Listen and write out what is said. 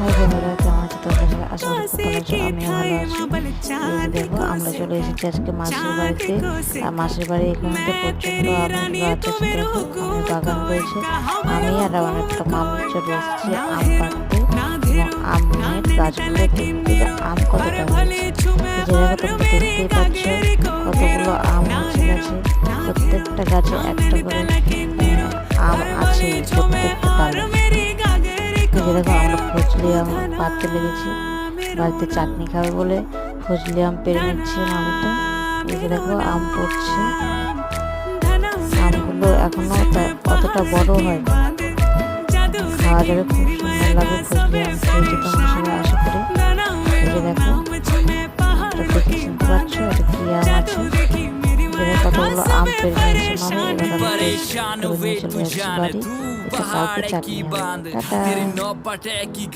বন্ধুরা, কেমন আছো তোমরা সবাই? আশা করি খুব ভালো আছো, আমিও ভালো আছি। এই যে দেখো, আমরা চলে এসেছি আজকে মাসির বাড়িতে। আর মাসির বাড়ি এখানে প্রচন্ড আমের গাছ আছে। দেখো, আমের বাগান রয়েছে। আমি আর অনেকটা মামি চলে এসেছি আম পাড়তে এবং আমের গাছগুলো দেখতে যে আম কতটা হয়েছে। এই যে দেখো, তোমরা দেখতেই পাচ্ছ কতগুলো আম হচ্ছে গাছে। প্রত্যেকটা গাছে একটা করে আম আছে, প্রত্যেকটা ডালে। এই যে দেখো, আমরা ফজলি আম পাড়তে লেগেছি। বাড়িতে চাটনি খাবে বলে ফজলি আম পেরে নিচ্ছে মামিটা। এই যে দেখো, আম পড়ছে। আমগুলো এখনো অতটা বড় হয়, খাওয়া যাবে, খুব সুন্দর লাগে। ফজলি আম খেয়েছে তোমরা সবাই আশা করি। এই যে দেখো, এটা দেখে চিনতে পারছো এটা কি আম আছে। কতগুলো আম পেরে নিয়েছে মামি। এবার আমি নিয়ে চলে যাচ্ছি বাড়ি। এটা কাউকে চাটনি হবে। টাটা।